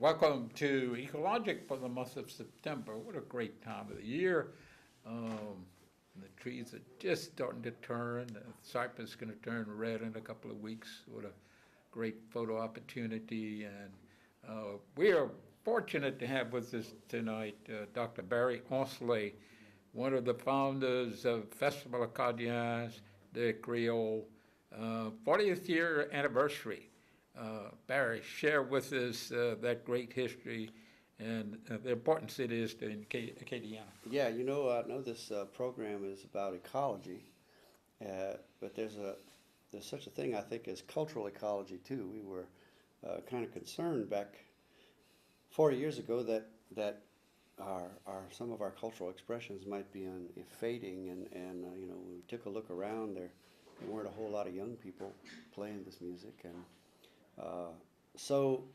Welcome to Ecologic for the month of September. What a great time of the year. The trees are just starting to turn. The cypress is going to turn red in a couple of weeks. What a great photo opportunity. And we are fortunate to have with us tonight Dr. Barry Ancelet, one of the founders of Festival Acadiens de Creole, 40th year anniversary. Barry, share with us that great history and the importance it is to Acadiana. Yeah, I know this program is about ecology, but there's such a thing, I think, as cultural ecology too. We were kind of concerned back 40 years ago that our some of our cultural expressions might be fading, and when we took a look around, there weren't a whole lot of young people playing this music, and so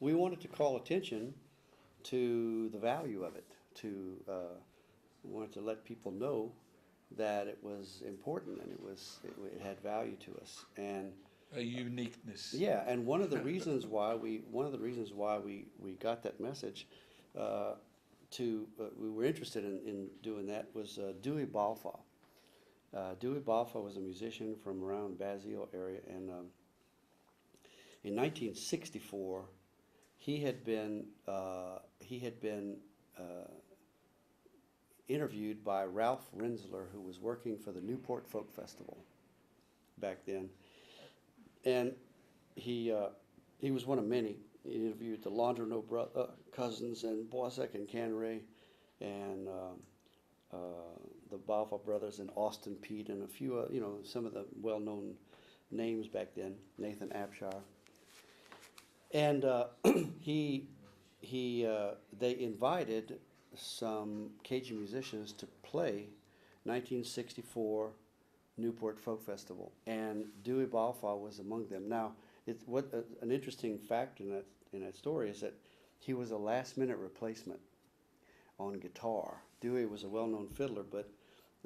we wanted to call attention to the value of it. We wanted to let people know that it was important and it had value to us, and A uniqueness. yeah. And one of the reasons why we got that message we were interested in doing that was Dewey Balfa. Dewey Balfa was a musician from around Basile area, and in 1964, he had been interviewed by Ralph Renzler, who was working for the Newport Folk Festival back then, and he was one of many. He interviewed the Londreneau cousins and Boisec and Canray, and the Balfa brothers and Austin Pete and a few, some of the well-known names back then, Nathan Abshire. And they invited some Cajun musicians to play 1964 Newport Folk Festival, and Dewey Balfa was among them. Now, an interesting fact in that story is that he was a last-minute replacement on guitar. Dewey was a well-known fiddler, but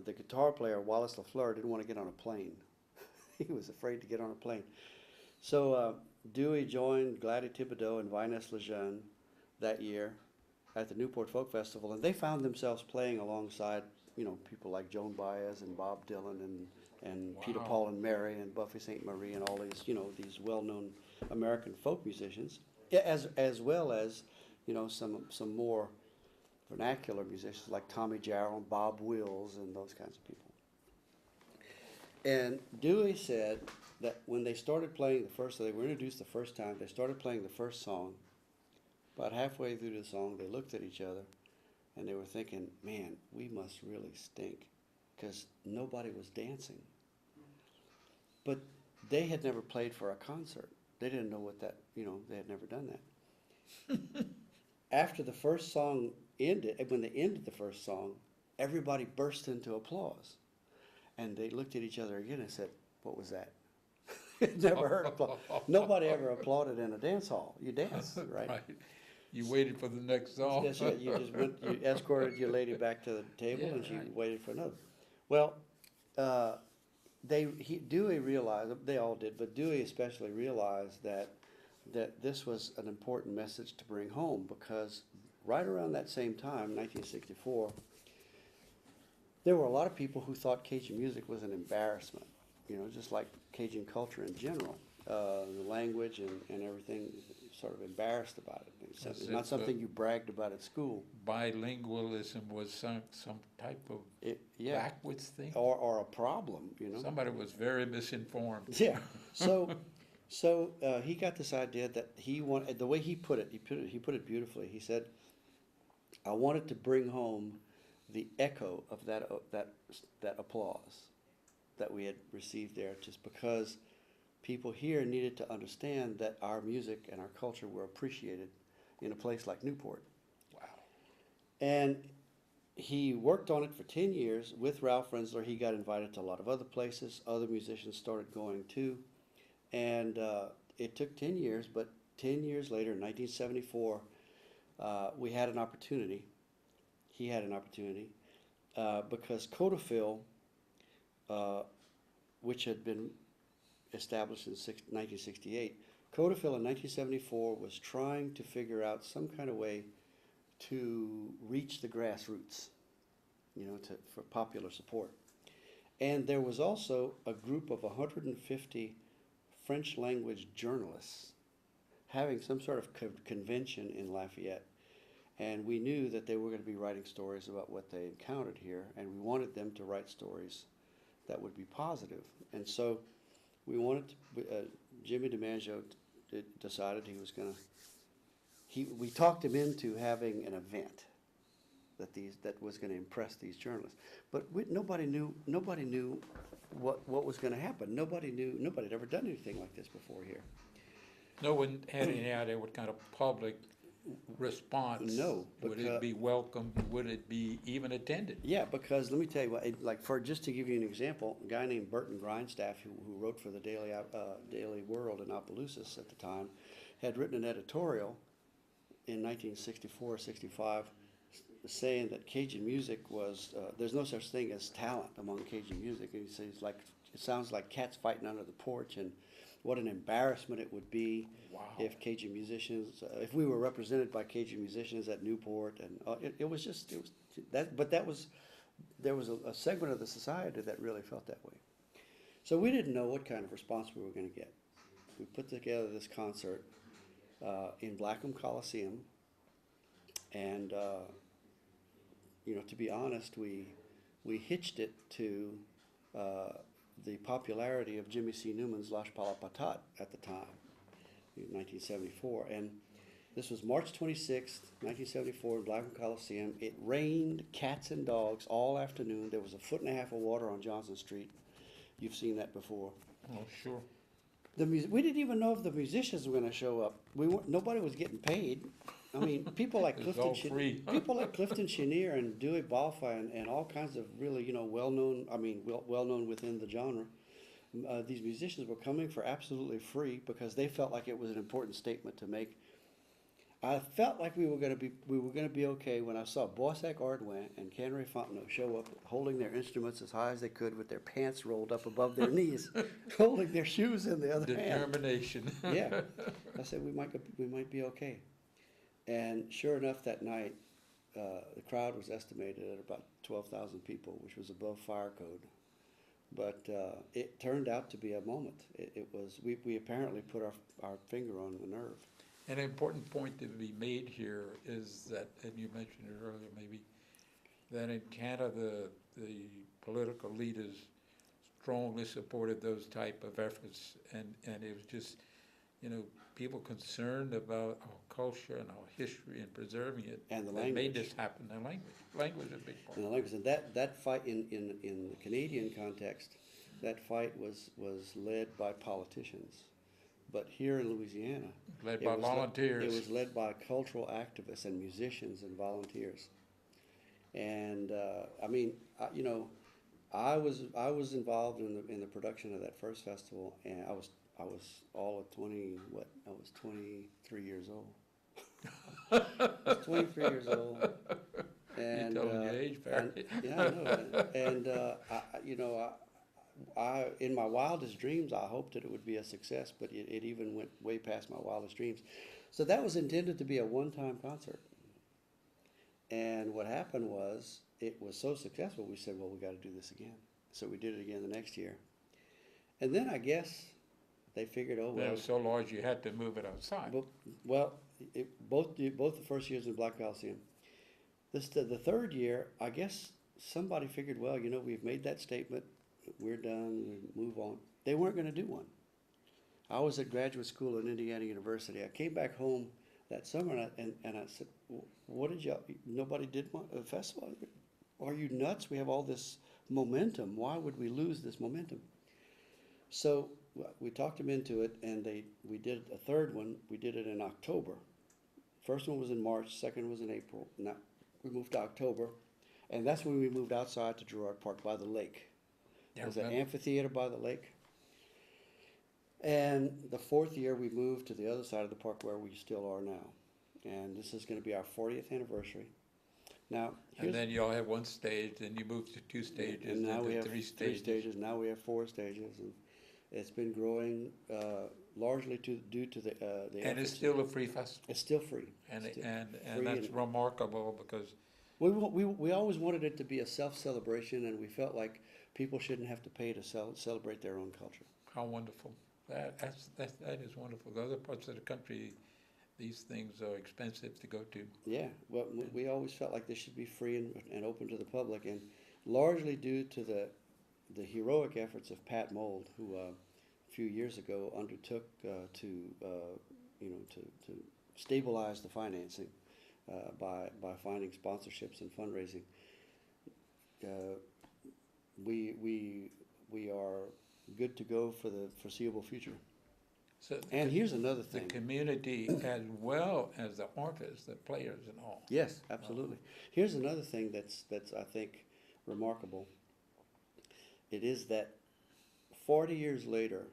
the guitar player, Wallace LaFleur, didn't want to get on a plane. He was afraid to get on a plane. So Dewey joined Gladys Thibodeau and Viness Lejeune that year at the Newport Folk Festival, and they found themselves playing alongside, people like Joan Baez and Bob Dylan and Wow. Peter, Paul and Mary and Buffy St. Marie and all these, these well-known American folk musicians, as well as, some more vernacular musicians like Tommy Jarrell and Bob Wills and those kinds of people. And Dewey said that when they started playing they were introduced the first time, they started playing the first song. About halfway through the song, they looked at each other and they were thinking, man, we must really stink, because nobody was dancing. But they had never played for a concert. They didn't know what that, they had never done that. After the first song ended, when they ended the first song, everybody burst into applause. And they looked at each other again and said, what was that? Never heard applause. Nobody ever applauded in a dance hall. You dance, right? Right. You waited for the next song. Yes, yeah, you just went, you escorted your lady back to the table, Yeah, and she right. waited for another. Well, Dewey realized, they all did, but Dewey especially realized that this was an important message to bring home, because right around that same time, 1964, there were a lot of people who thought Cajun music was an embarrassment, just like Cajun culture in general. The language and everything, sort of embarrassed about it. It's not something you bragged about at school. Bilingualism was some type of backwards thing. Or a problem, Somebody was very misinformed. Yeah. So he got this idea that he wanted, the way he put it beautifully. He said, I wanted to bring home the echo of that applause that we had received there, just because people here needed to understand that our music and our culture were appreciated in a place like Newport. Wow. And he worked on it for 10 years with Ralph Renzler. He got invited to a lot of other places. Other musicians started going too. And it took 10 years, but 10 years later, in 1974, we had an opportunity. He had an opportunity because Codafil, which had been established in 1968, Codeville in 1974 was trying to figure out some kind of way to reach the grassroots, for popular support. And there was also a group of 150 French language journalists having some sort of convention in Lafayette. And we knew that they were going to be writing stories about what they encountered here, and we wanted them to write stories that would be positive. And so we wanted to, Jimmy DiMaggio decided he was going to, we talked him into having an event that was going to impress these journalists. But nobody knew what was going to happen. Nobody had ever done anything like this before here. No one had any idea what kind of public response? No, Would it be welcomed? Would it be even attended? Yeah, because let me tell you what, just to give you an example, a guy named Burton Grindstaff, who wrote for the Daily World in Opelousas at the time, had written an editorial in 1964 or 65 saying that Cajun music was, there's no such thing as talent among Cajun music. And he says, it sounds like cats fighting under the porch, and what an embarrassment it would be if Cajun musicians, if we were represented by Cajun musicians at Newport, and there was a segment of the society that really felt that way. So we didn't know what kind of response we were going to get. We put together this concert in Blackham Coliseum, and to be honest, we hitched it to the popularity of Jimmy C. Newman's La Chapala Patat at the time, in 1974. And this was March 26th, 1974 in Blackham Coliseum. It rained cats and dogs all afternoon. There was 1.5 feet of water on Johnson Street. You've seen that before. Oh, sure. We didn't even know if the musicians were going to show up. Nobody was getting paid. I mean, people like Clifton Chenier and Dewey Balfa and all kinds of really, well-known within the genre. These musicians were coming for absolutely free because they felt like it was an important statement to make. I felt like we were going to be okay when I saw Boissac Ardouin and Cannery Fontenot show up holding their instruments as high as they could with their pants rolled up above their knees, holding their shoes in the other hand. Determination. Yeah, I said we might be okay. And sure enough, that night, the crowd was estimated at about 12,000 people, which was above fire code. But it turned out to be a moment. We apparently put our finger on the nerve. An important point to be made here is that, and you mentioned it earlier maybe, that in Canada the political leaders strongly supported those type of efforts, and it was just, people concerned about our culture and our history and preserving it. And the that language. made this happen. The language is a big part. And the language, and that fight in the Canadian context, that fight was led by politicians. But here in Louisiana, Led by volunteers. It was led by cultural activists and musicians and volunteers. And I was involved in the production of that first festival, and I was all of 23 years old. I was 23 years old. And, you told your age, Barry. Yeah, I know. And I in my wildest dreams, I hoped that it would be a success, but it even went way past my wildest dreams. So that was intended to be a one-time concert. And what happened was, it was so successful, we said, well, we got to do this again. So we did it again the next year. And then I guess they figured, oh, well. It was so large you had to move it outside. Both the first years in Black Coliseum. The third year, I guess somebody figured, well, we've made that statement. We're done, we move on. They weren't going to do one. I was at graduate school at Indiana University. I came back home that summer and I said, what did y'all, nobody did a festival? Are you nuts? We have all this momentum. Why would we lose this momentum? So we talked them into it, and we did a third one. We did it in October. First one was in March, second was in April. Now we moved to October, and that's when we moved outside to Girard Park by the lake. Yeah, There's an amphitheater by the lake. And the fourth year, we moved to the other side of the park where we still are now. And this is going to be our 40th anniversary. Now, and then you all have one stage, then you move to 2 stages, and now we have three stages. Now we have 4 stages, and it's been growing largely due to the And it's efforts. still a free festival, It's still free. and, Still and free that's and- remarkable because, we always wanted it to be a self-celebration, and we felt like people shouldn't have to pay to celebrate their own culture. how wonderful. That is wonderful. The other parts of the country, these things are expensive to go to. Yeah, well, we always felt like they should be free and open to the public, and largely due to the heroic efforts of Pat Mold, who a few years ago undertook to to stabilize the financing by finding sponsorships and fundraising. We are good to go for the foreseeable future. So And here's another the thing. community as well as the artists, the players and all. Yes, absolutely. Here's another thing that's I think remarkable. It is that 40 years later,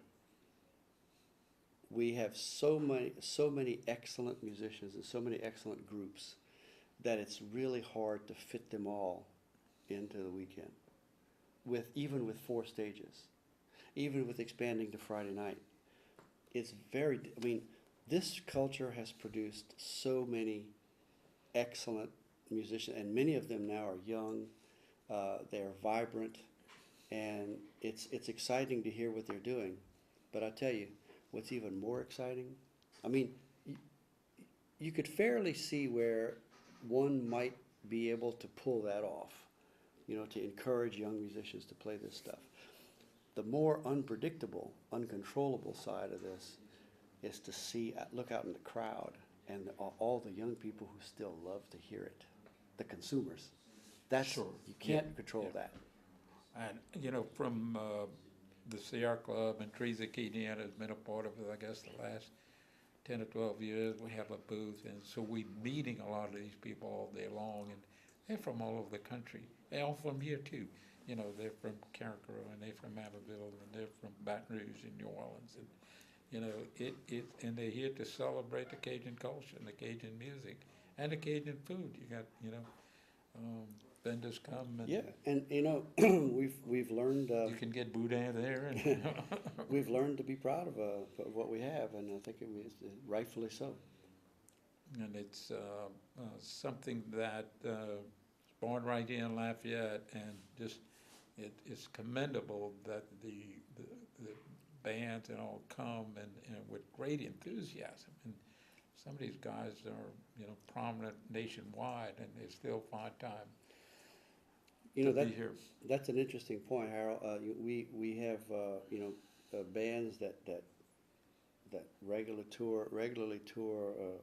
we have so many excellent musicians and so many excellent groups that it's really hard to fit them all into the weekend. Even with 4 stages, even with expanding to Friday night, it's very. I mean, this culture has produced so many excellent musicians, and many of them now are young. They're vibrant, and it's exciting to hear what they're doing. But I tell you, what's even more exciting? I mean, you could fairly see where one might be able to pull that off, to encourage young musicians to play this stuff. The more unpredictable, uncontrollable side of this is to look out in the crowd and all the young people who still love to hear it, the consumers. Sure. You can't Yeah, control yeah. that. And, from the Sierra Club, and Teresa Keenan has been a part of it, I guess, the last 10 or 12 years. We have a booth, and so we're meeting a lot of these people all day long, and they're from all over the country. They're all from here, too. They're from Carriacou, and they're from Abbeville, and they're from Baton Rouge and New Orleans. And, and they're here to celebrate the Cajun culture and the Cajun music and the Cajun food. You got, vendors come, and Yeah, and we've learned you can get boudin there. And we've learned to be proud of what we have, and I think it was rightfully so. And it's something that is born right here in Lafayette, and just it's commendable that the bands and all come and with great enthusiasm. And some of these guys are prominent nationwide, and they still find time to be here. That's an interesting point, Harold. We have bands that regularly tour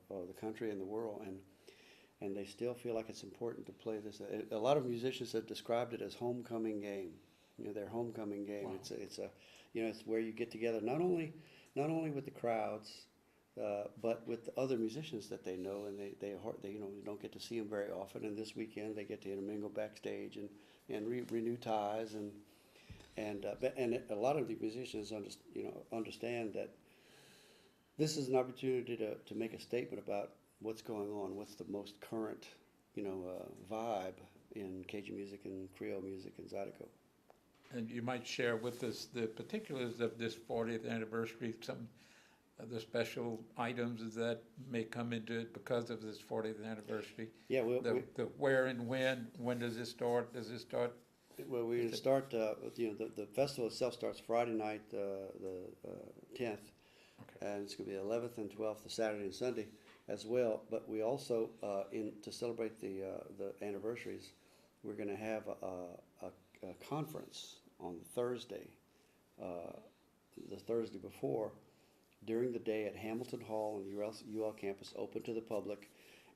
the country and the world, and they still feel like it's important to play this. A lot of musicians have described it as homecoming game. Their homecoming game. Wow. It's where you get together not only with the crowds, but with the other musicians that they know, and they don't get to see them very often. And this weekend they get to intermingle backstage and renew ties, and a lot of the musicians understand that this is an opportunity to make a statement about what's going on, what's the most current vibe in Cajun music and Creole music in Zydeco. And you might share with us the particulars of this 40th anniversary, some of the special items that may come into it because of this 40th anniversary. Yeah, The where and when does it start? Does it start? Well, we're going to start, the festival itself starts Friday night, the 10th, Okay. and it's going to be the 11th and 12th, the Saturday and Sunday as well. But we also, to celebrate the anniversaries, we're going to have a conference on Thursday, the Thursday before, during the day at Hamilton Hall and UL campus, open to the public,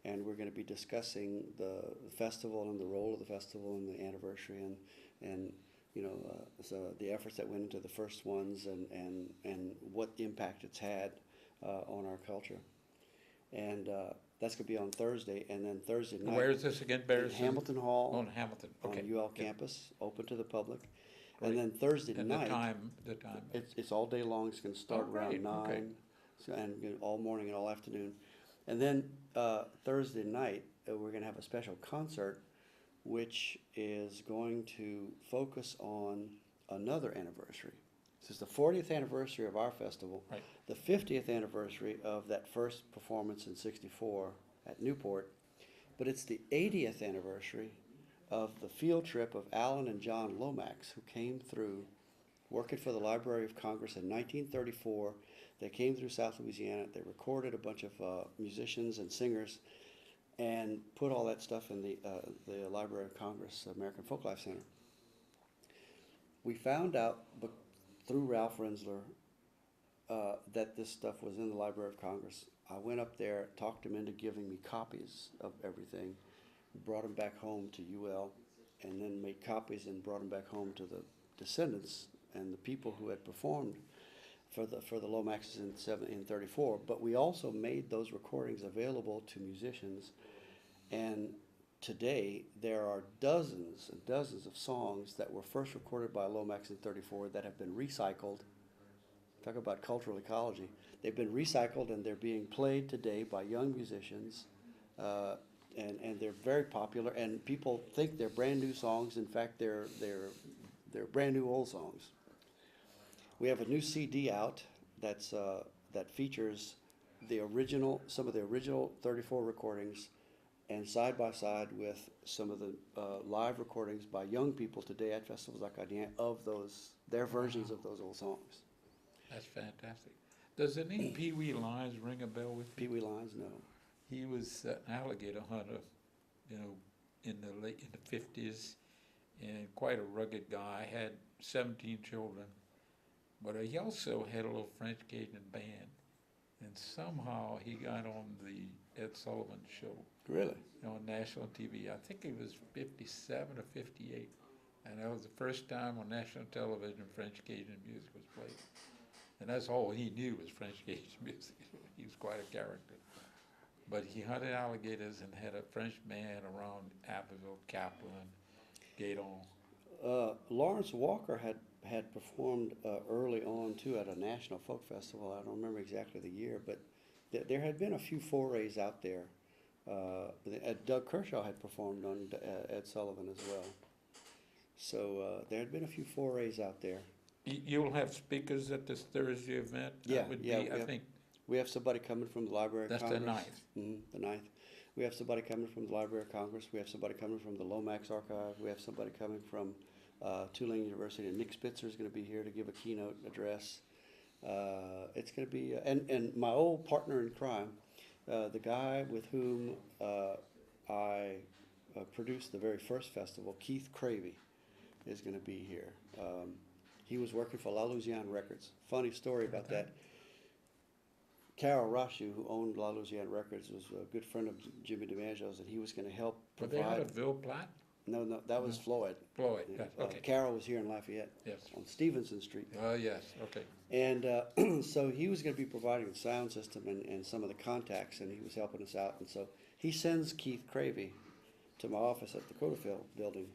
and we're going to be discussing the festival and the role of the festival and the anniversary and so the efforts that went into the first ones and what impact it's had on our culture. And that's going to be on Thursday, and then Thursday night. Where is this again, Barry? Hamilton Hall. On Hamilton, okay. On UL Yeah. campus, open to the public. Great. And then Thursday And night. the time. It's all day long. It's going to start Oh, around great, 9, okay. and all morning and all afternoon. And then Thursday night, we're going to have a special concert, which is going to focus on another anniversary. This is the 40th anniversary of our festival, Right. the 50th anniversary of that first performance in '64 at Newport, but it's the 80th anniversary of the field trip of Alan and John Lomax, who came through working for the Library of Congress in 1934. They came through South Louisiana. They recorded a bunch of musicians and singers and put all that stuff in the Library of Congress American Folklife Center. We found out through Ralph Rensler that this stuff was in the Library of Congress. I went up there, talked him into giving me copies of everything, brought them back home to UL, and then made copies and brought them back home to the descendants and the people who had performed for the Lomaxes in '34. But we also made those recordings available to musicians, and today there are dozens and dozens of songs that were first recorded by Lomax in '34 that have been recycled. Talk about cultural ecology. They've been recycled and they're being played today by young musicians, and they're very popular. And people think they're brand new songs. In fact, they're brand new old songs. We have a new CD out that features some of the original '34 recordings, and side by side with some of the live recordings by young people today at festivals like Gardien of their versions of those old songs. That's fantastic. Does the name Pee Wee Lyons ring a bell with Pee you? Wee Lyons, no. He was an alligator hunter, in the 50s, and quite a rugged guy. Had 17 children, but he also had a little French Cajun band, and somehow he got on the Ed Sullivan Show Really? on national TV. I think he was 57 or 58, and that was the first time on national television French Cajun music was played. And that's all he knew was French Cajun music. He was quite a character. But he hunted alligators and had a French band around Abbeville, Kaplan, Gaydon. Lawrence Walker had performed early on too at a national folk festival. I don't remember exactly the year, but there had been a few forays out there. Doug Kershaw had performed on Ed Sullivan as well. So there had been a few forays out there. You'll have speakers at this Thursday event? Yeah, That would yeah, be, I think, We have somebody coming from the Library of that's Congress. the 9th. The 9th. We have somebody coming from the Library of Congress. We have somebody coming from the Lomax Archive. We have somebody coming from Tulane University. And Nick Spitzer is going to be here to give a keynote address. It's going to be, and my old partner in crime, the guy with whom I produced the very first festival, Keith Cravey, is going to be here. He was working for La Louisiane Records. Funny story about that. Carol Rashu, who owned La Louisiane Records, was a good friend of Jimmy DiMaggio's, and he was going to help Were provide. they out of Ville Platte? No, that was Floyd. Floyd, Yeah, okay. Carol was here in Lafayette Yes. on Stevenson Street. Oh, yes, okay. And so he was going to be providing the sound system and some of the contacts, and he was helping us out. And so he sends Keith Cravey to my office at the Coterfield building.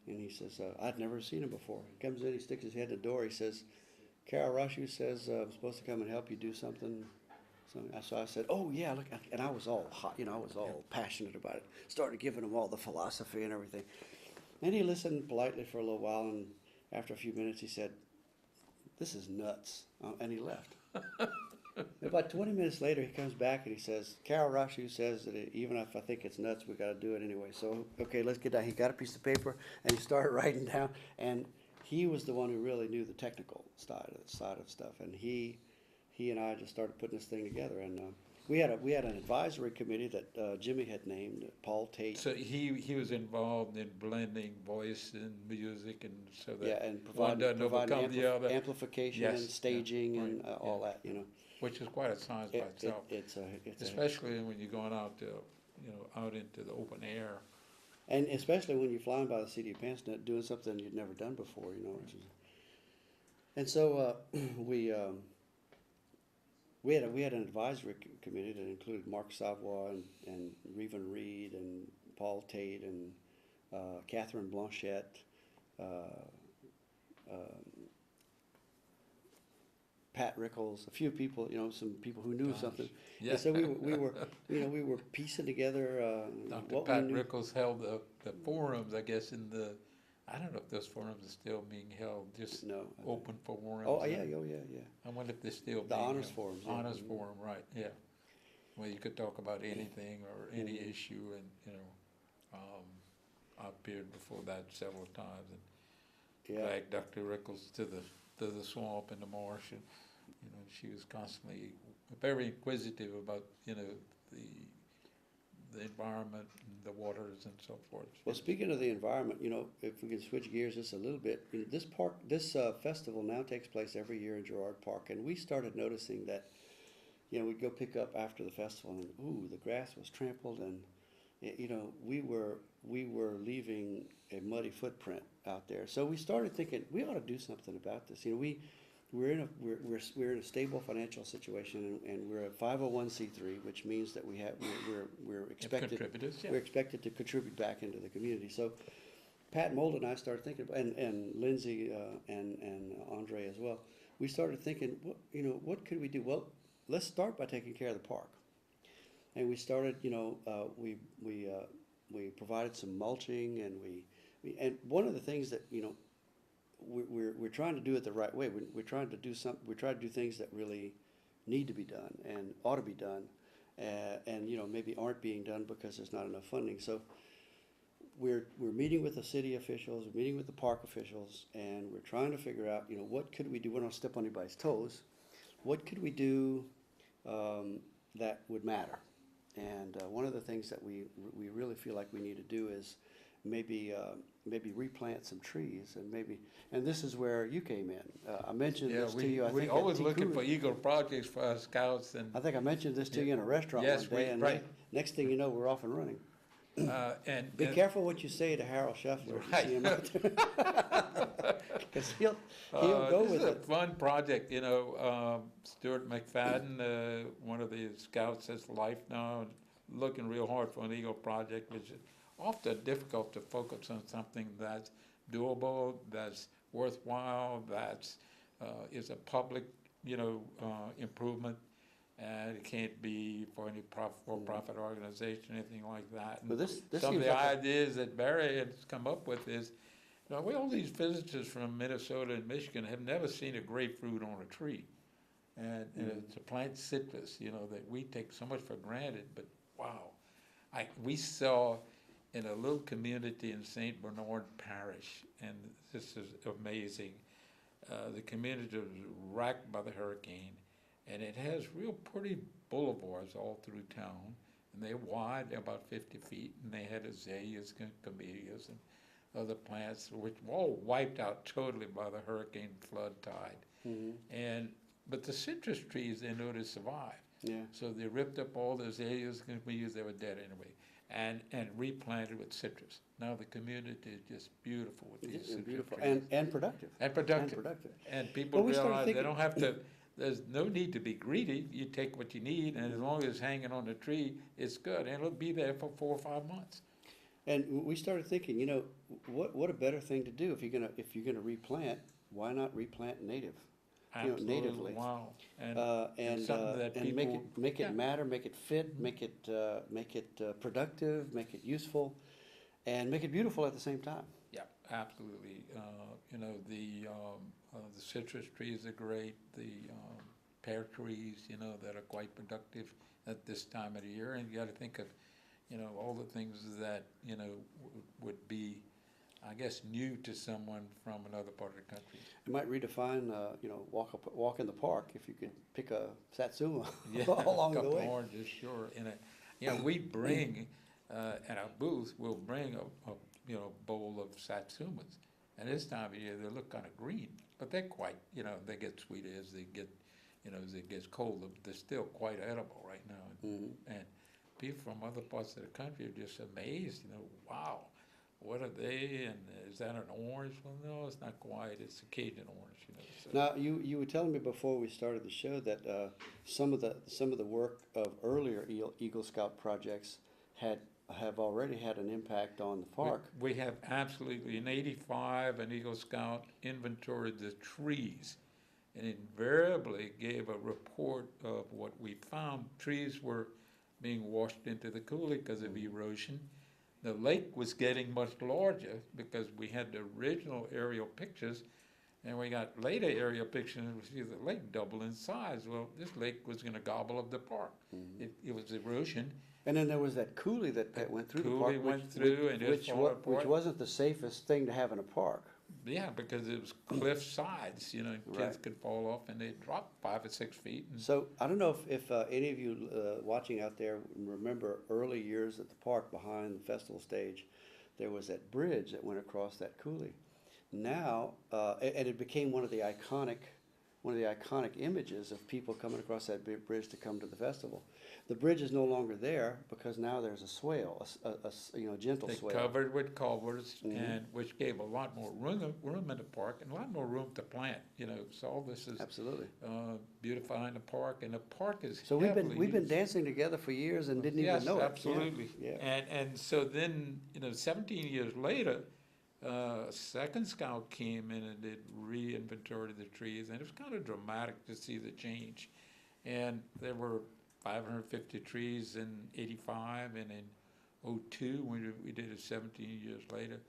And he says, I'd never seen him before. He comes in, he sticks his head in the door. He says, Carol Rashu says, I'm supposed to come and help you do something. So I said, oh, yeah, look. And I was all hot, I was all passionate about it. Started giving him all the philosophy and everything. And he listened politely for a little while. And after a few minutes, he said, this is nuts. And he left. About 20 minutes later, he comes back and he says, Carol Rashu says that even if I think it's nuts, we got to do it anyway. So, okay, let's get down. He got a piece of paper and he started writing down. And he was the one who really knew the technical side of stuff. And he and I just started putting this thing together. And we had an advisory committee that Jimmy had named, Paul Tate. So he was involved in blending voice and music, and so that Yeah, and one doesn't overcome the other, amplification Yes, and staging yeah, and right, all yeah. that, which is quite a science by itself. It's Especially when you're going out to, out into the open air. and especially when you're flying by the city of Pansnet doing something you'd never done before, which is, and so we had an advisory committee that included Mark Savoy and Revan Reed and Paul Tate and Catherine Blanchette, Pat Rickles, a few people, some people who knew Gosh, something. yeah. And so we were piecing together Dr. what Pat we knew. Rickles held the forums, I guess, in the I don't know if those forums are still being held, just No. I think- open forums. Oh, yeah, oh, yeah, yeah. I wonder if they're still The being honors held. forums, yeah. Honors Mhm. forum, right, yeah. Where you could talk about anything or any Mhm. issue, and, I appeared before that several times and Yeah. dragged Dr. Rickles to the swamp and the marsh, and, she was constantly very inquisitive about, the environment and the waters and so forth. Well, speaking of the environment, if we can switch gears just a little bit, this festival now takes place every year in Girard Park, and we started noticing that, we'd go pick up after the festival, and ooh, the grass was trampled, and we were leaving a muddy footprint out there. So we started thinking we ought to do something about this. We're in a stable financial situation, and we're a 501c3, which means that we're expected Contributors, yeah. we're expected to contribute back into the community. So Pat Mold and I started thinking, and Lindsay and Andre as well. We started thinking, what could we do? Well, let's start by taking care of the park. And we started, we provided some mulching, and one of the things that we're trying to do it the right way. We're trying to do we try to do things that really need to be done and ought to be done, and maybe aren't being done because there's not enough funding. So we're meeting with the city officials, we're meeting with the park officials, and we're trying to figure out what could we do. We don't step on anybody's toes. What could we do that would matter? And one of the things that we really feel like we need to do is maybe replant some trees, and this is where you came in. I mentioned Yeah, this to you. I we think always at looking Tikuru. for Eagle projects for our scouts, and I think I mentioned this to Yeah. you in a restaurant Yes, one day, and right. next thing you know, we're off and running. and Be and- careful what you say to Harold Scheffler if you Right. see him out there, because he'll go this with is a it. fun project, Stuart McFadden, one of the scouts, has life now, looking real hard for an Eagle project, which is often difficult to focus on something that's doable, that's worthwhile, that's is a public, improvement, and it can't be for any for-profit organization, anything like that. And But this some of seems the like ideas that Barry has come up with is, all these visitors from Minnesota and Michigan have never seen a grapefruit on a tree. And it's a plant citrus, that we take so much for granted, but wow. We saw in a little community in St. Bernard Parish, and this is amazing. The community was racked by the hurricane, and it has real pretty boulevards all through town, and they're wide, they're about 50 feet, and they had azaleas and camellias and other plants, which were all wiped out totally by the hurricane flood tide. But the citrus trees, they know to survive. Yeah. So they ripped up all the azaleas and camellias, they were dead anyway, and replanted with citrus. Now the community is just beautiful with these citrus Beautiful trees. and productive. And productive. And productive. And people Well, we started realize they thinking- don't have to, there's no need to be greedy. You take what you need, and as long as it's hanging on the tree, it's good, and it'll be there for 4 or 5 months. And we started thinking, what a better thing to do if you're gonna replant? Why not replant native? Absolutely, natively. wow. And something that And make it yeah. matter, make it fit, make it productive, make it useful, and make it beautiful at the same time. Yeah, absolutely. The citrus trees are great, the pear trees, that are quite productive at this time of the year. And you gotta think of, all the things that, would be, I guess, new to someone from another part of the country. You might redefine, walk in the park if you could pick a satsuma Yeah, along a the couple way. oranges, sure. And we bring, at our booth, we'll bring a bowl of satsumas. And this time of year, they look kind of green, but they're quite, they get sweeter as they get, as it gets colder, but they're still quite edible right now. And people from other parts of the country are just amazed, wow, what are they, and is that an orange? Well, no, it's not quite, it's a Cajun orange, So. Now, you were telling me before we started the show that some of the work of earlier Eagle Scout projects have already had an impact on the park. We have absolutely, in '85, an Eagle Scout inventoried the trees and invariably gave a report of what we found. Trees were being washed into the coulee because of erosion. the lake was getting much larger because we had the original aerial pictures, and we got later aerial pictures, and we see the lake double in size. Well, this lake was gonna gobble up the park. It was erosion. And then there was that coulee that went through the park, Coulee went through and it fell which apart. wasn't the safest thing to have in a park. Yeah, because it was cliff sides, you know, kids Right. could fall off and they'd drop 5 or 6 feet. And So I don't know if any of you watching out there remember early years at the park behind the festival stage, there was that bridge that went across that coulee. Now, and it became one of the iconic images of people coming across that big bridge to come to the festival. The bridge is no longer there because now there's a swale, a gentle they swale. covered with culverts, Mhm. and which gave a lot more room in the park and a lot more room to plant, you know. So all this is Absolutely. beautifying the park, and the park is So we've been used. dancing together for years and didn't even Yes, know it. Yeah, absolutely. Yeah. And so then, you know, 17 years later, Second Scout came in and did re-inventory the trees, and it was kind of dramatic to see the change. And there were 550 trees in '85, and in '02, when we did it 17 years later,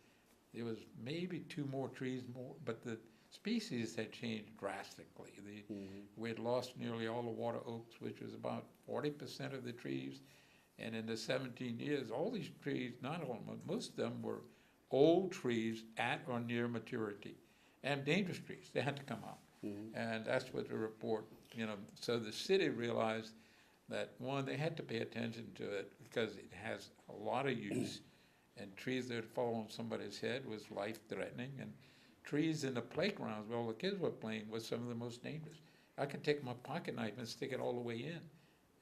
there was maybe 2 more trees more, but the species had changed drastically. We had lost nearly all the water oaks, which was about 40% of the trees. And in the 17 years, all these trees, not all of them, most of them were old trees at or near maturity, and dangerous trees. They had to come out. And that's what the report, you know, so the city realized that, one, they had to pay attention to it because it has a lot of use, and trees that fall on somebody's head was life-threatening, and trees in the playgrounds where all the kids were playing was some of the most dangerous. I could take my pocket knife and stick it all the way in,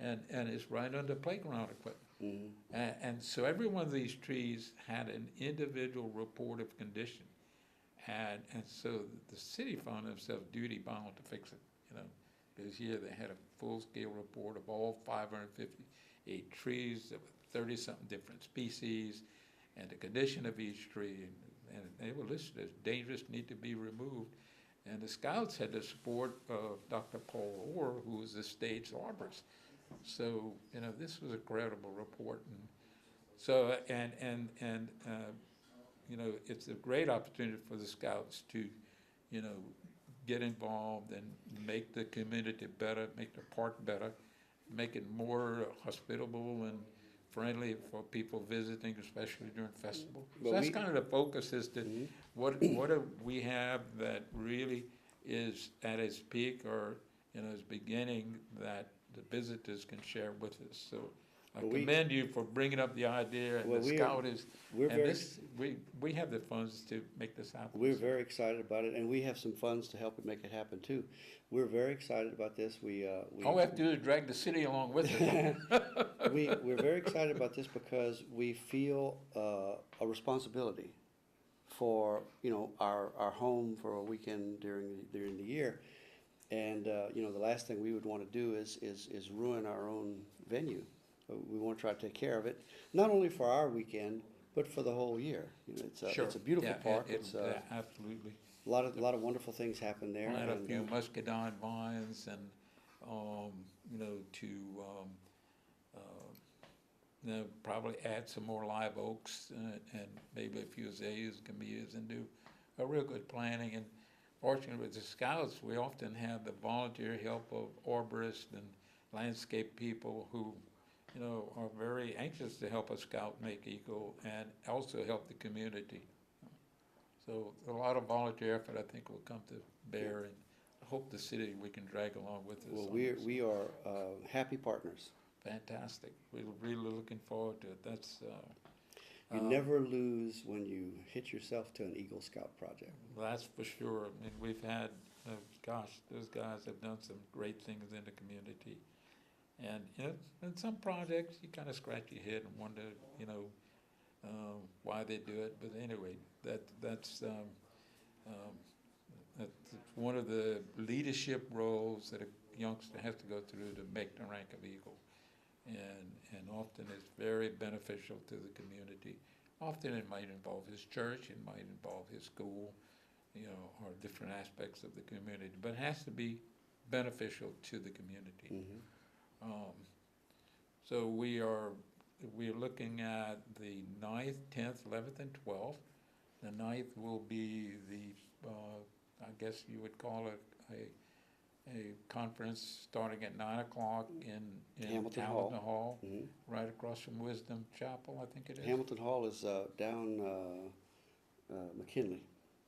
and it's right under playground equipment. And so every one of these trees had an individual report of condition. And so the city found themselves duty-bound to fix it, you know, because here they had a full-scale report of all 558 trees, that were 30-something different species, and the condition of each tree. And they were listed as dangerous, need to be removed. And the Scouts had the support of Dr. Paul Orr, who was the state's arborist. So, you know, this was a credible report. And so, you know, it's a great opportunity for the Scouts to, you know, get involved and make the community better, make the park better, make it more hospitable and friendly for people visiting, especially during festival. So Well, that's we- kind of the focus, is to what do we have that really is at its peak, or, you know, is beginning, that the visitors can share with us. So I Well, we- commend you for bringing up the idea, and Well, the we are- Scout is, We're and very, this, we have the funds to make this happen. we're So very excited about it, and we have some funds to help it make it happen too. We're very excited about this. all we have to do is drag the city along with us. We're very excited about this because we feel a responsibility for, you know, our home for a weekend during the year. And, you know, the last thing we would want to do is ruin our own venue. We want to try to take care of it, not only for our weekend, but for the whole year. You know, Sure. it's a beautiful Yeah, park. it- It's absolutely. a lot of wonderful things happen there. Plant a and, few muscadine vines and, you know, to, you know, probably add some more live oaks, and maybe a few azaleas can be used, and do a real good planting. And fortunately with the Scouts, we often have the volunteer help of arborists and landscape people who, you know, are very anxious to help a Scout make eco and also help the community. So a lot of volunteer effort, I think, will come to bear, and I hope the city we can drag along with us. well, on we this. are happy partners. Fantastic. We're really looking forward to it. That's, You never lose when you hit yourself to an Eagle Scout project. that's for sure. I mean, we've had, gosh, those guys have done some great things in the community. And, you know, in some projects, you kind of scratch your head and wonder, you know, why they do it. But anyway, that's one of the leadership roles that a youngster has to go through to make the rank of Eagle. And often it's very beneficial to the community. Often it might involve his church, it might involve his school, you know, or different aspects of the community, but it has to be beneficial to the community. Mhm. So we we're looking at the 9th, 10th, 11th, and 12th. The 9th will be I guess you would call it a conference starting at 9 o'clock in Hamilton Hall, Mhm. right across from Wisdom Chapel, I think it is. Hamilton Hall is down McKinley.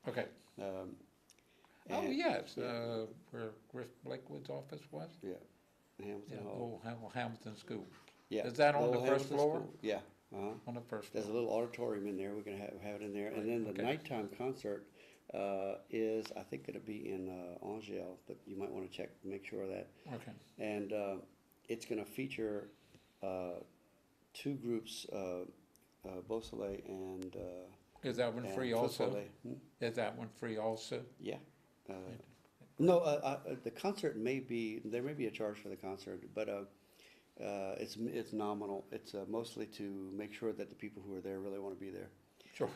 Okay. Um, Oh, and- yes, yeah. where Griff Blakewood's office was? Yeah, Hamilton Yeah, Hall. old Hamilton School. Yeah. Is that on Old the first Hamilton floor? School. Yeah, uh-huh. On the first There's a floor. little auditorium in there, we're gonna have it in there, Right, and then the okay. nighttime concert is, I think, gonna be in Angers, but you might wanna check, make sure of that. Okay. And it's gonna feature two groups, Beausoleil and Is that one free also? Feu Follet. Is that one free also? Yeah. No, the concert may be, there may be a charge for the concert, but it's nominal. It's mostly to make sure that the people who are there really want to be there. Sure.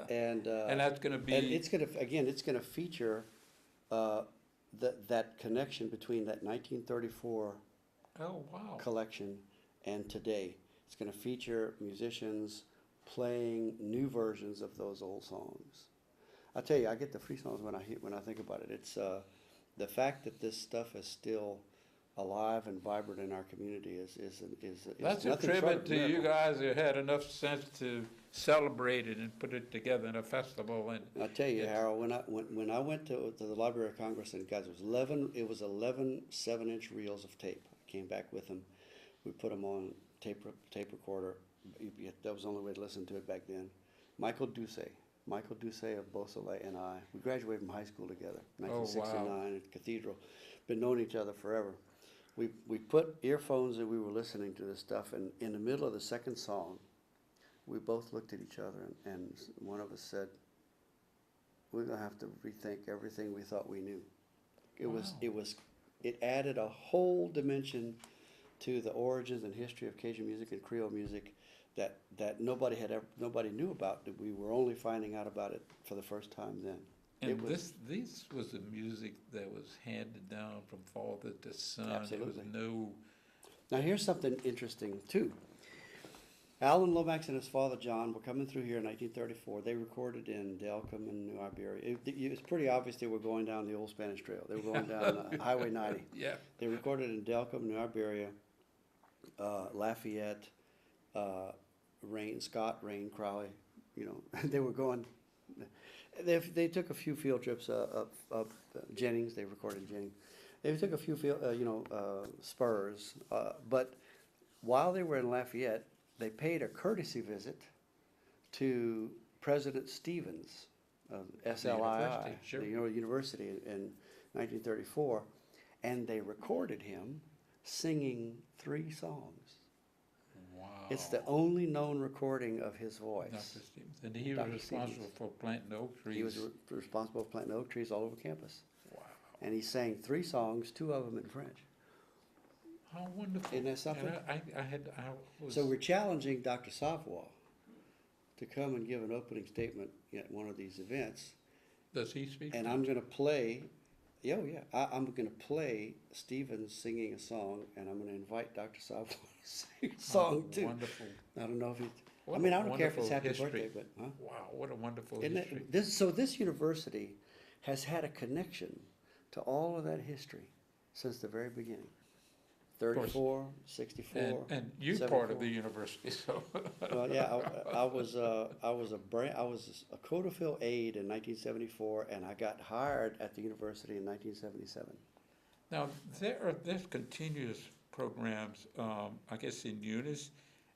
And And that's gonna and be, it's gonna, again, it's gonna feature that connection between that 1934 oh, wow. collection and today. It's gonna feature musicians playing new versions of those old songs. I tell you, I get the free songs when I think about it. It's the fact that this stuff is still alive and vibrant in our community is That's a nothing short tribute of to you miracle. guys who had enough sense to celebrate it and put it together in a festival, and I tell you, It's- Harold, when I went to the Library of Congress, and guys, it was 11 7-inch reels of tape. I came back with them. We put them on tape recorder. That was the only way to listen to it back then. Michael Doucet of Beausoleil and I, we graduated from high school together, Oh, wow. 1969 at Cathedral. Been knowing each other forever. We put earphones and we were listening to this stuff, and in the middle of the second song, we both looked at each other, and one of us said, "We're gonna have to rethink everything we thought we knew." Wow. It added a whole dimension to the origins and history of Cajun music and Creole music that nobody knew about. That we were only finding out about it for the first time then. and It was- this was the music that was handed down from father to son. Absolutely. There was no, Now here's something interesting too. Alan Lomax and his father John were coming through here in 1934. They recorded in Delcom and New Iberia. It's pretty obvious they were going down the old Spanish Trail. They were going down Highway 90. yeah, They recorded in Delcom, New Iberia, Lafayette, Rain, Crowley. You know, they were going. They took a few field trips up Jennings. They recorded in Jennings. They took a few Spurs. But while they were in Lafayette, they paid a courtesy visit to President Stevens of SLII, university, sure. the university in 1934, and they recorded him singing 3 songs. wow. It's the only known recording of his voice. Dr. Stevens. And he was Dr. responsible Stevens. for planting oak trees. He was responsible for planting oak trees all over campus. Wow. And he sang 3 songs, 2 of them in French. How wonderful. Isn't that something? And I was. So we're challenging Dr. Savoy to come and give an opening statement at one of these events. Does he speak? And I'm going to play, I'm going to play Stevens singing a song, and I'm going to invite Dr. Savoy to sing a song too. Wonderful. I don't know if he's, What I mean, a I don't care if it's happy wonderful birthday, history. but, huh? Wow, what a wonderful Isn't history. it, this university has had a connection to all of that history since the very beginning. 34, 64. And you 74. part of the university, so. Well, yeah, I was a Codafill aide in 1974, and I got hired at the university in 1977. Now, there's continuous programs, I guess in Eunice,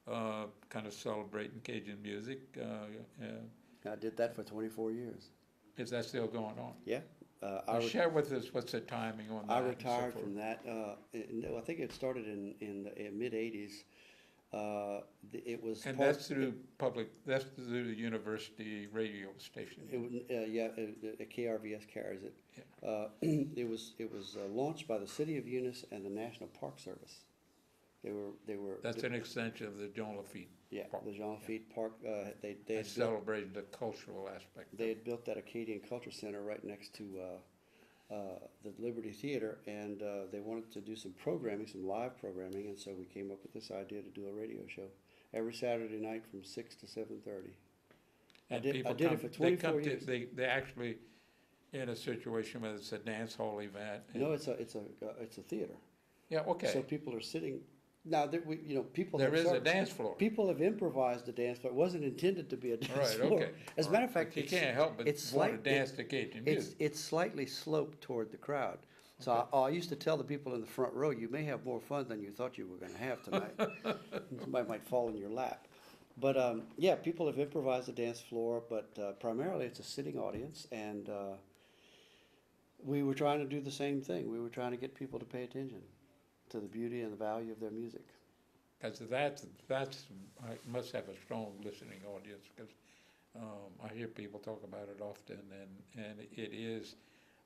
kind of celebrating Cajun music. I did that for 24 years. Is that still going on? Yeah. Well, share with us what's the timing on that. I and so retired forth. from that. I think it started in the mid-'80s. It was And part- that's through the university radio station. It was, KRVS carries it. Yeah. It was launched by the City of Eunice and the National Park Service. They were. That's an extension of the John Lafitte. Yeah, Park. the Jean Lafitte Park. They I had built, celebrated the cultural aspect. they had built that Acadian Culture Center right next to the Liberty Theater, and they wanted to do some programming, some live programming, and so we came up with this idea to do a radio show every Saturday night from 6 to 7:30. And did people it come, for they 24 come to, years. they actually in a situation where it's a dance hall event. and- No, it's a theater. Yeah, So okay. people are sitting, now, people There have is a sort- dance floor. people have improvised the dance floor. It wasn't intended to be a dance Right, floor. okay. As a matter of fact, You it's, can't help but it's want to slight- dance to Cajun music. it's slightly sloped toward the crowd. So Okay. I used to tell the people in the front row, you may have more fun than you thought you were gonna have tonight. Somebody might fall in your lap. But, yeah, people have improvised the dance floor, but primarily it's a sitting audience, and we were trying to do the same thing. We were trying to get people to pay attention to the beauty and the value of their music. Because I must have a strong listening audience, because I hear people talk about it often, and it is,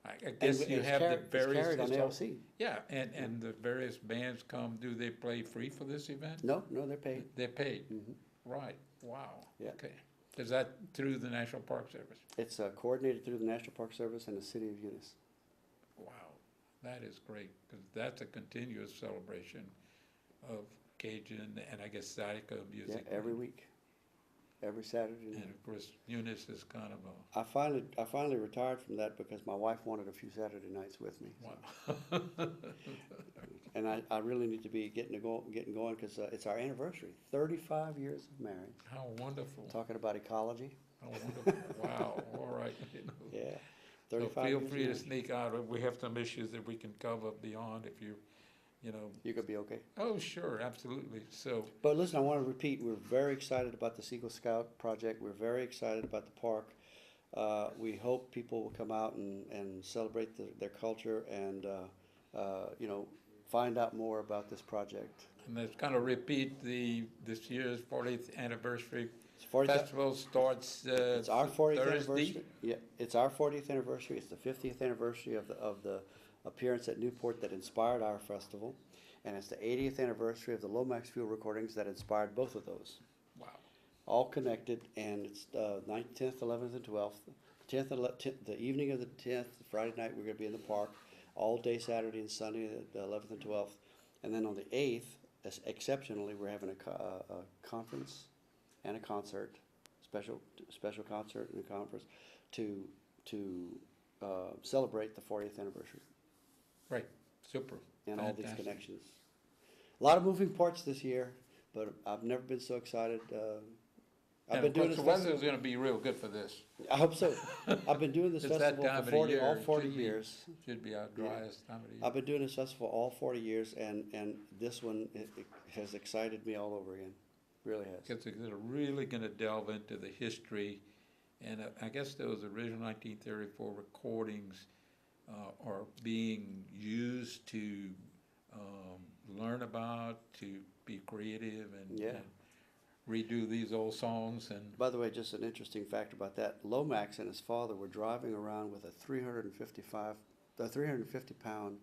I guess And you it's have the carried- it's various. carried on it's all- LC. Yeah, and the various bands come, do they play free for this event? No, they're paid. They're paid, Mhm. right, wow, Yeah. okay. Is that through the National Park Service? It's coordinated through the National Park Service and the City of Eunice. Wow, that is great, because that's a continuous celebration of Cajun and I guess Zydeco Yeah, music. every week, every Saturday And night. of course, Eunice is kind of a, I finally retired from that because my wife wanted a few Saturday nights with me. wow. And I really need to be getting going because it's our anniversary, 35 years of marriage. How wonderful, Talking about ecology, how wonderful, wow, all right. You know. yeah, So 35 feel years of free to marriage. sneak out, we have some issues that we can cover beyond if you know, You could be okay. oh, sure, absolutely, so, But listen, I want to repeat, we're very excited about this Eagle Scout project. We're very excited about the park. We hope people will come out and celebrate their culture and, find out more about this project. and let's kind of repeat this year's 40th anniversary. It's 40th Festival starts, It's our 40th Thursday. anniversary. Yeah, it's our 40th anniversary. It's the 50th anniversary of the appearance at Newport that inspired our festival. And it's the 80th anniversary of the Lomax Fuel recordings that inspired both of those. Wow, All connected, and it's 9th, 10th, 11th, and 12th. The evening of the 10th, Friday night, we're gonna be in the park, all day Saturday and Sunday, the 11th and 12th. And then on the 8th, exceptionally, we're having a conference and a concert, special concert and a conference to celebrate the 40th anniversary right, super. and all these Fantastic. connections. A lot of moving parts this year, but I've never been so excited. I've And been of doing course, this the weather's festival. gonna be real good for this. I hope so. I've been doing this It's that festival time for of the 40, all year. It 40 should be. years. Should be our driest time of the year. I've been doing this festival all 40 years, and this one it has excited me all over again. Really has. Because they're really gonna delve into the history, and I guess those original 1934 recordings are being used to learn about, to be creative and Yeah. and redo these old songs and, By the way, just an interesting fact about that: Lomax and his father were driving around with a 350-pound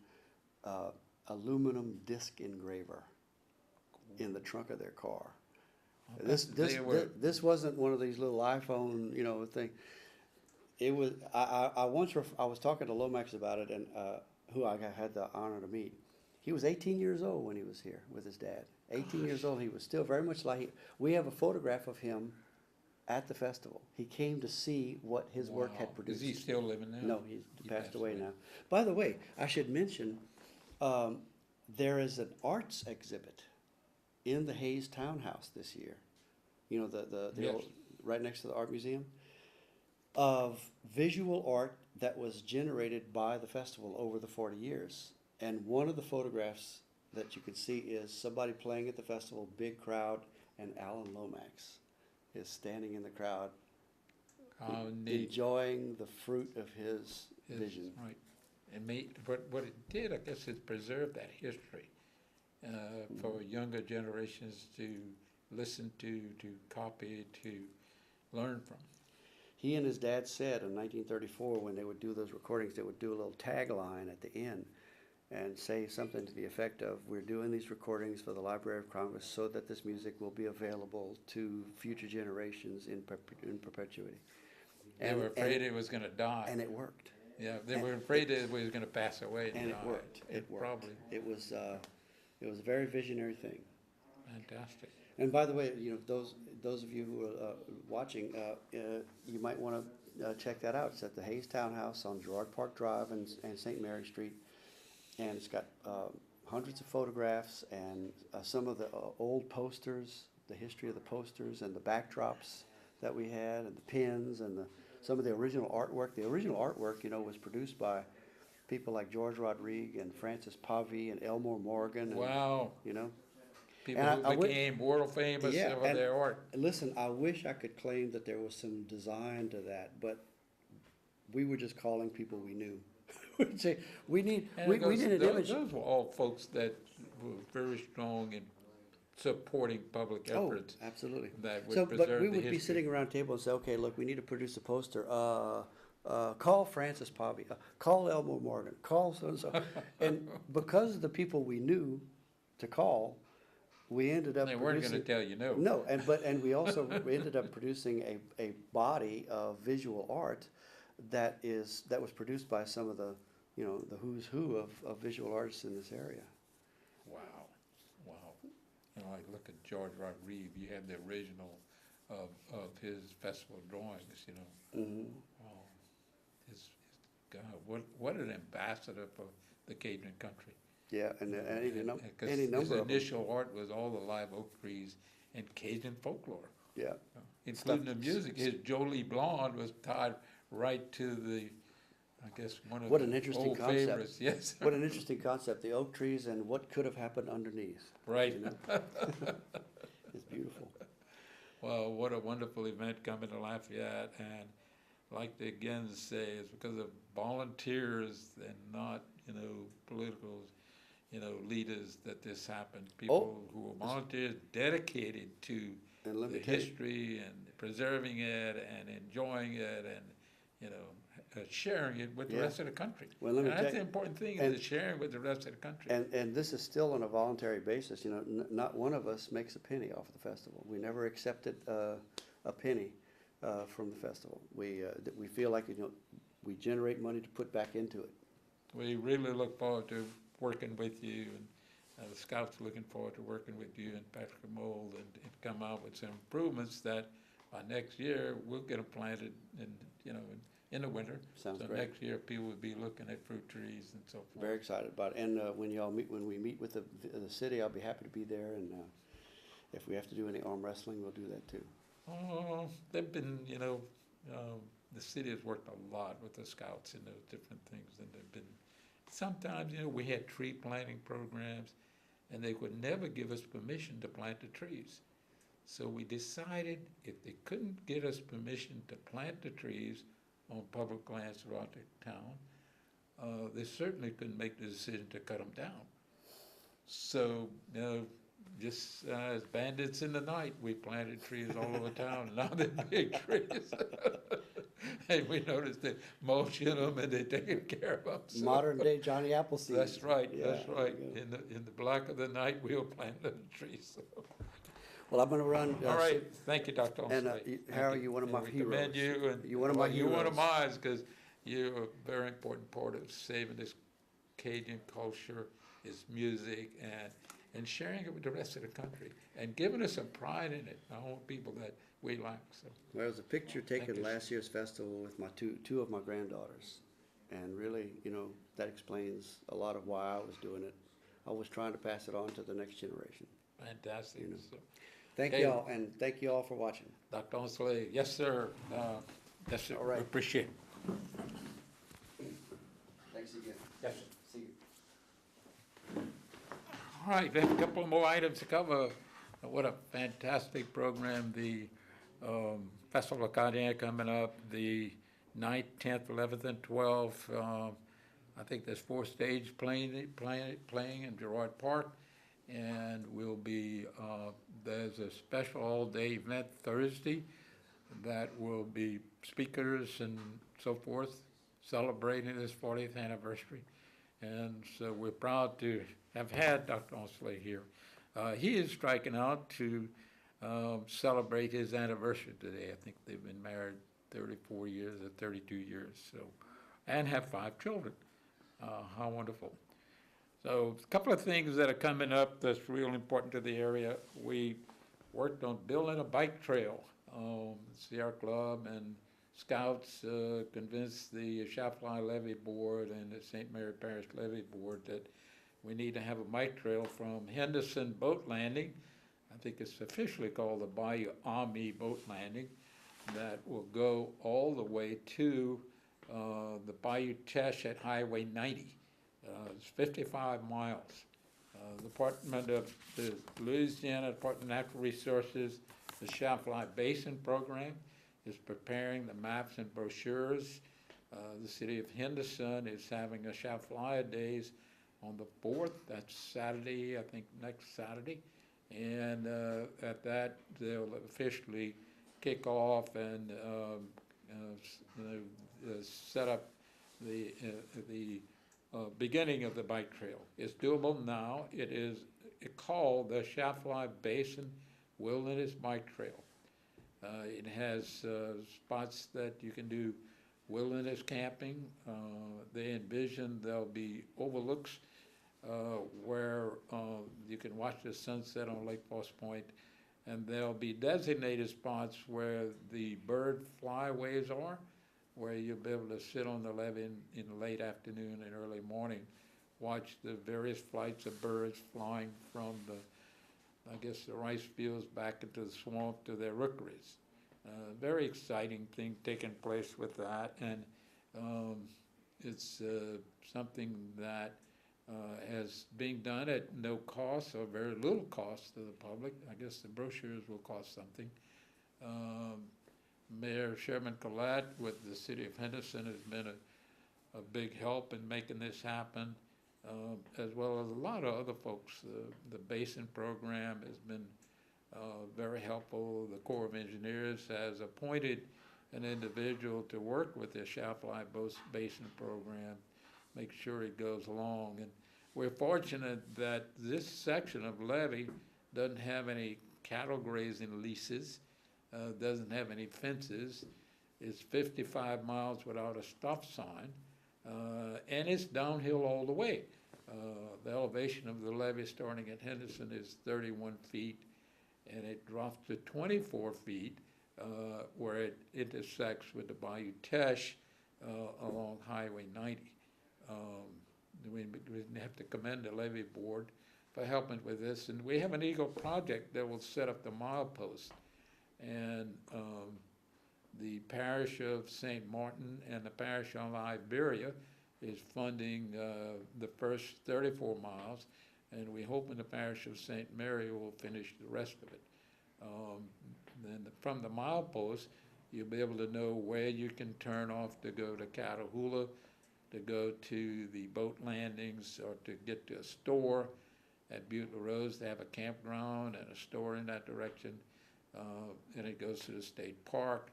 aluminum disc engraver in the trunk of their car. This wasn't one of these little iPhone, thing. It was. I was talking to Lomax about it, and who I had the honor to meet. He was 18 years old when he was here with his dad. 18 years old. He was still very much like. We have a photograph of him at the festival. He came to see what his work Wow. had produced. Is he still living now? No, he's He passed away now. By the way, I should mention, there is an arts exhibit in the Hayes Townhouse this year. You know, the Yes. old, right next to the art museum, of visual art that was generated by the festival over the 40 years. And one of the photographs that you can see is somebody playing at the festival, big crowd, and Alan Lomax is standing in the crowd, How neat. enjoying the fruit of his Yes, vision. right. And what it did, I guess, is preserve that history for younger generations to listen to copy, to learn from. He and his dad said in 1934, when they would do those recordings, they would do a little tagline at the end and say something to the effect of, "We're doing these recordings for the Library of Congress so that this music will be available to future generations in perpetuity." They were afraid it was gonna die. And it worked. Yeah, they were afraid that he was gonna pass away. And it died. worked. It worked. Probably, It was a very visionary thing. fantastic. And by the way, you know, those of you who are watching, you might want to check that out. It's at the Hayes Townhouse on Gerard Park Drive and St. Mary Street, and it's got hundreds of photographs and some of the old posters, the history of the posters and the backdrops that we had, and the pins and some of the original artwork. The original artwork, you know, was produced by people like George Rodrigue and Francis Pavey and Elmore Morgan. And, Wow, you know. people And who became world famous Yeah, for and- their art. Listen, I wish I could claim that there was some design to that, but we were just calling people we knew. We'd say, we need an image. Those were all folks that were very strong in supporting public Oh, efforts absolutely. that So, would but preserve we the would be history. sitting around a table and say, okay, look, we need to produce a poster. Call Francis Pavey, call Elmore Morgan, call so-and-so. And because of the people we knew to call, we ended up They weren't gonna producing. tell you no. No, and we also we ended up producing a body of visual art that was produced by some of the, you know, the who's who of visual artists in this area. Wow, wow. You know, like look at George Rodrigue, you have the original of his festival drawings, you know. Hmm. Wow. His, God, what an ambassador for the Cajun country. Yeah, and any, Because any his number of them. initial art was all the live oak trees and Cajun folklore, Yeah, including the music. His Jolie Blonde was tied right to the, I guess, one of What the an interesting old concept. favorites. Yes, what an interesting concept, the oak trees and what could have happened underneath. right. You know? It's beautiful. Well, what a wonderful event coming to Lafayette, and I'd like to again say it's because of volunteers and not, you know, political, you know, leaders that this happened. People who were volunteers dedicated to And let the me tell you, history and preserving it and enjoying it and, you know, sharing it with the Yeah. rest of the country. Well, let me And that's tell the you- important thing, and- is the sharing with the rest of the country. and this is still on a voluntary basis, you know, not one of us makes a penny off the festival. We never accepted a penny from the festival. We feel like, you know, we generate money to put back into it. We really look forward to working with you, and the Scouts are looking forward to working with you and Patrick Mold and come out with some improvements that by next year, we'll get them planted in, you know, in the winter. Sounds So great. next year, people will be looking at fruit trees and so forth. Very excited about it. And when we meet with the city, I'll be happy to be there. And if we have to do any arm wrestling, we'll do that too. Oh, they've been, you know, the city has worked a lot with the Scouts in those different things, and they've been, sometimes, you know, we had tree planting programs, and they would never give us permission to plant the trees. So we decided if they couldn't get us permission to plant the trees on public lands throughout the town, they certainly couldn't make the decision to cut them down. So, you know, just as bandits in the night, we planted trees all over town, now they're big trees. And we noticed that mulching them and they're taking care of them. So Modern day Johnny Appleseed. that's right, that's Yeah, right. there you go. In the black of the night, we'll plant the trees. So. Well, I'm going to run. All right, thank you, Dr. And, Onsley. Thank Harold, you're one of And my we commend heroes. you, and You're one of my you're one of heroes. mine, because you're a very important part of saving this Cajun culture, its music, and sharing it with the rest of the country, and giving us some pride in it. I want people that we like. So Well, there was a picture taken you. last year's festival with my two of my granddaughters. And really, you know, that explains a lot of why I was doing it. I was trying to pass it on to the next generation. fantastic. You know. So, Thank Okay. y'all, and thank you all for watching. Dr. Onsley, yes, sir. Yes, sir. All right. Appreciate it. Thanks again. Yes, sir. See you. All right, we have a couple more items to cover. What a fantastic program. The Festival of Cardiac coming up, the 9th, 10th, 11th, and 12th. I think there's 4 stages playing in Gerard Park. And we'll be, there's a special all-day event Thursday that will be speakers and so forth celebrating this 40th anniversary. And so we're proud to have had Dr. Onsley here. He is striking out to celebrate his anniversary today. I think they've been married 34 years or 32 years. So and have 5 children. How wonderful. So a couple of things that are coming up that's real important to the area. We worked on building a bike trail. Sierra Club and Scouts convinced the Chafly Levee Board and the St. Mary Parish Levee Board that we need to have a bike trail from Henderson Boat Landing, I think it's officially called the Bayou Army Boat Landing, that will go all the way to the Bayou Teche at Highway 90. It's 55 miles. Department of the Louisiana Department of Natural Resources, the Chafly Basin Program is preparing the maps and brochures. The city of Henderson is having a Chafly Days on the 4th. That's Saturday, I think next Saturday. And at that, they'll officially kick off and set up the beginning of the bike trail. It's doable now. It is called the Chafly Basin Wilderness Bike Trail. It has spots that you can do wilderness camping. They envision there'll be overlooks where you can watch the sunset on Lake Foss Point, and there'll be designated spots where the bird flyways are, where you'll be able to sit on the levee in the late afternoon and early morning, watch the various flights of birds flying from the rice fields back into the swamp to their rookeries. Very exciting thing taking place with that, and it's something that is being done at no cost or very little cost to the public. I guess the brochures will cost something. Mayor Sherman Collette with the city of Henderson has been a big help in making this happen, as well as a lot of other folks. The Basin program has been very helpful. The Corps of Engineers has appointed an individual to work with the Chafly Basin program, make sure it goes along. And we're fortunate that this section of levee doesn't have any cattle grazing leases, doesn't have any fences. It's 55 miles without a stop sign, and it's downhill all the way. The elevation of the levee starting at Henderson is 31 feet, and it drops to 24 feet where it intersects with the Bayou Teche along Highway 90. We have to commend the levee board for helping with this, and we have an Eagle project that will set up the milepost. And the parish of St. Martin and the parish of Iberia is funding the first 34 miles, and we hope in the parish of St. Mary will finish the rest of it. Then from the milepost, you'll be able to know where you can turn off to go to Catahoula, to go to the boat landings, or to get to a store at Butte LaRose. They have a campground and a store in that direction. And it goes to the state park.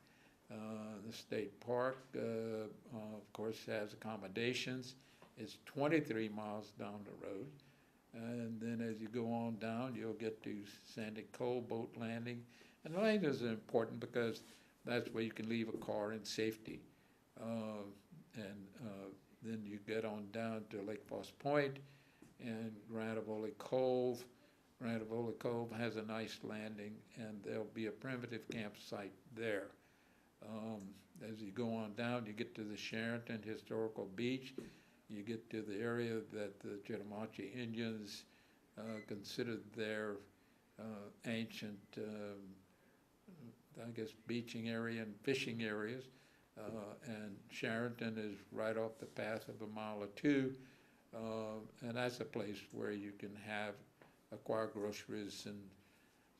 The state park, of course, has accommodations. It's 23 miles down the road. And then as you go on down, you'll get to Sandy Cove Boat Landing. And the landing is important because that's where you can leave a car in safety. Then you get on down to Lake Foss Point and Grand Avoli Cove. Grand Avoli Cove has a nice landing, and there'll be a primitive campsite there. As you go on down, you get to the Sharonton Historical Beach. You get to the area that the Chitimacha Indians considered their ancient, beaching area and fishing areas. And Sharonton is right off the path of a mile or two. And that's a place where you can acquire groceries and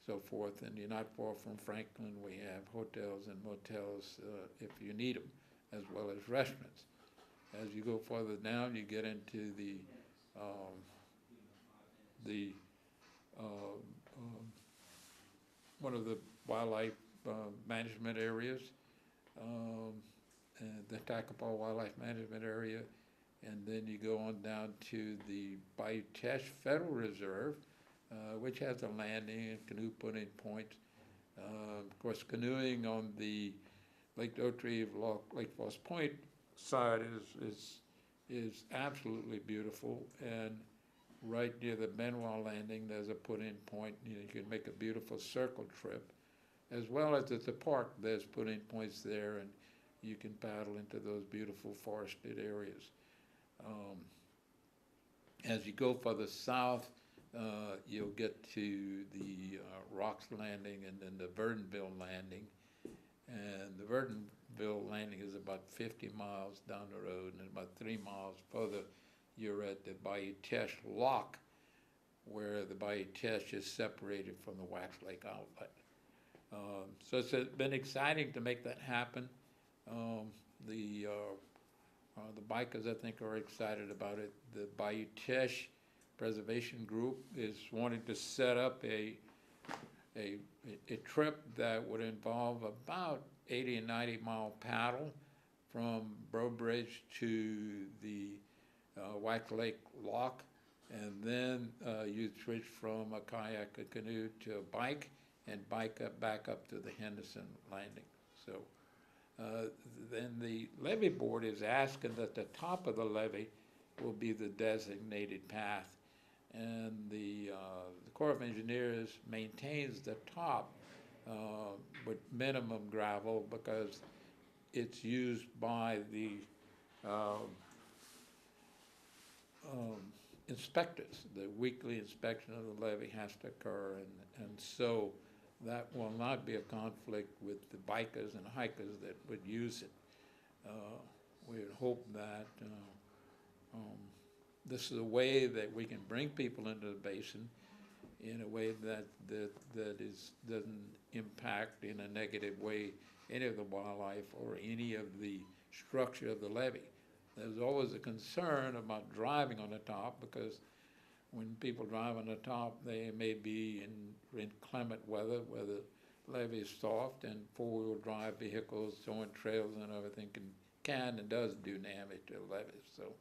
so forth. And you're not far from Franklin. We have hotels and motels if you need them, as well as restaurants. As you go further down, you get into one of the wildlife management areas, and the Takapaw Wildlife Management Area, and then you go on down to the Bayou Teche Federal Reserve, which has a landing and canoe putting point. Of course, canoeing on the Lake Dotree of Lake Foss Point side is absolutely beautiful, and right near the Benoit Landing, there's a put-in point. You can make a beautiful circle trip, as well as at the park, there's put-in points there, and you can paddle into those beautiful forested areas. As you go further south, you'll get to the Rocks Landing and then the Verdonville Landing. And the Verdonville Landing is about 50 miles down the road, and about 3 miles further, you're at the Bayou Teche Lock, where the Bayou Teche is separated from the Wax Lake outlet. So it's been exciting to make that happen. The bikers, I think, are excited about it. The Bayou Teche Preservation Group is wanting to set up a trip that would involve about 80 and 90 mile paddle from Breaux Bridge to the Wax Lake Lock, and then you switch from a kayak, a canoe to a bike, and bike back up to the Henderson Landing. So then the levee board is asking that the top of the levee will be the designated path, and the Corps of Engineers maintains the top with minimum gravel because it's used by the inspectors. The weekly inspection of the levee has to occur, and so that will not be a conflict with the bikers and hikers that would use it. We would hope that this is a way that we can bring people into the basin in a way that doesn't impact in a negative way any of the wildlife or any of the structure of the levee. There's always a concern about driving on the top, because when people drive on the top, they may be in inclement weather where the levee is soft, and four-wheel drive vehicles on trails and everything can and does do damage to the levees. So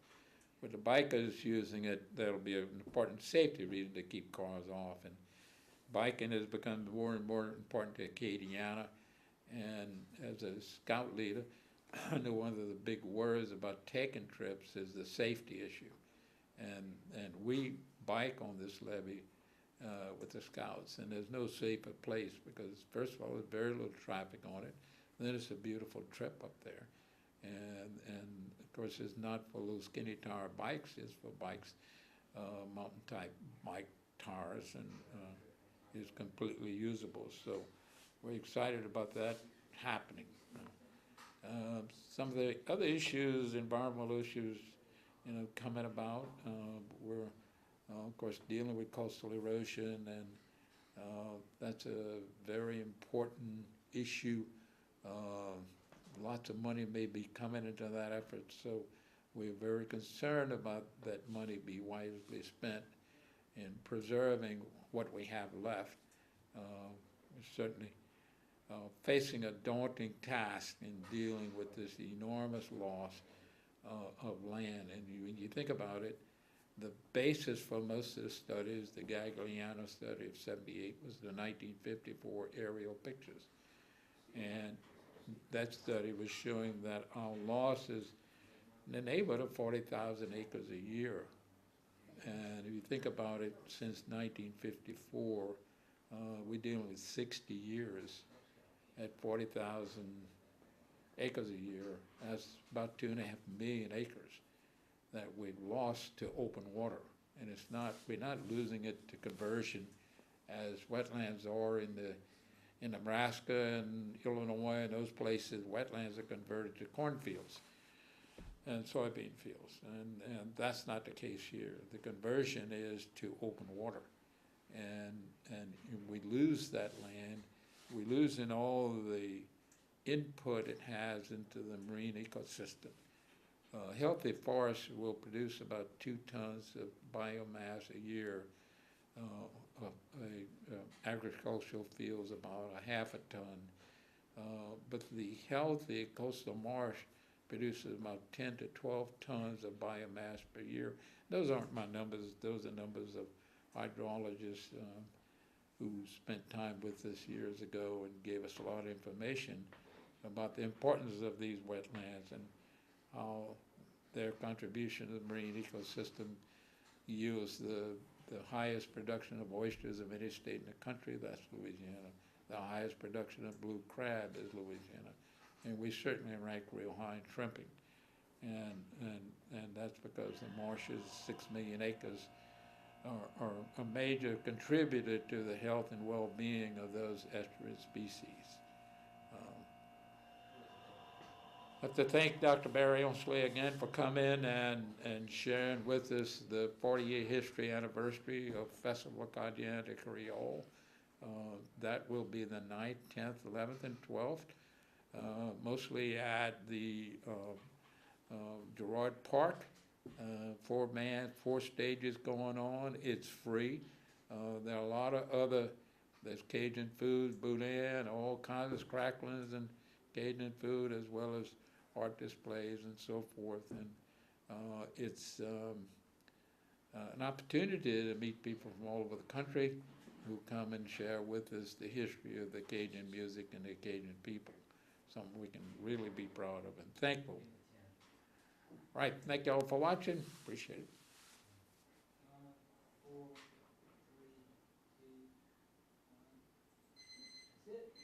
with the bikers using it, that'll be an important safety reason to keep cars off. And biking has become more and more important to Acadiana. And as a scout leader, I know one of the big worries about taking trips is the safety issue. And we bike on this levee with the scouts, and there's no safer place because, first of all, there's very little traffic on it. Then it's a beautiful trip up there. And of course, it's not for little skinny tire bikes, it's for bikes, mountain type bike tires, and is completely usable. So we're excited about that happening. Some of the other issues, environmental issues, coming about, we're of course dealing with coastal erosion, and that's a very important issue. Lots of money may be coming into that effort, so we're very concerned about that money be wisely spent in preserving what we have left. We're certainly facing a daunting task in dealing with this enormous loss of land. And when you think about it, the basis for most of the studies, the Gagliano study of '78, was the 1954 aerial pictures. And that study was showing that our loss is in the neighborhood of 40,000 acres a year. And if you think about it, since 1954, we're dealing with 60 years at 40,000 acres a year. That's about 2.5 million acres that we've lost to open water. And it's not, we're not losing it to conversion as wetlands are in Nebraska and Illinois and those places. Wetlands are converted to cornfields and soybean fields, and that's not the case here. The conversion is to open water, and we lose that land. We lose in all the input it has into the marine ecosystem. Healthy forests will produce about 2 tons of biomass a year. Agricultural fields about 0.5 ton. But the healthy coastal marsh produces about 10 to 12 tons of biomass per year. Those aren't my numbers. Those are numbers of hydrologists who spent time with us years ago and gave us a lot of information about the importance of these wetlands. And how their contribution to the marine ecosystem yields the highest production of oysters of any state in the country. That's Louisiana. The highest production of blue crab is Louisiana. And we certainly rank real high in shrimping. And that's because the marshes, 6 million acres, are a major contributor to the health and well-being of those estuarine species. I have to thank Dr. Barry Onsley again for coming and sharing with us the 40-year history anniversary of Festival Cajun de Creole. That will be the 9th, 10th, 11th, and 12th, mostly at the Girard Park. 4 stages going on. It's free. There are a lot of other, there's Cajun food, boudin, all kinds of cracklings and Cajun food, as well as art displays and so forth. And it's an opportunity to meet people from all over the country who come and share with us the history of the Cajun music and the Cajun people. Something we can really be proud of and thankful. Right, thank you all for watching. Appreciate it. Four, three, two, 1. That's it.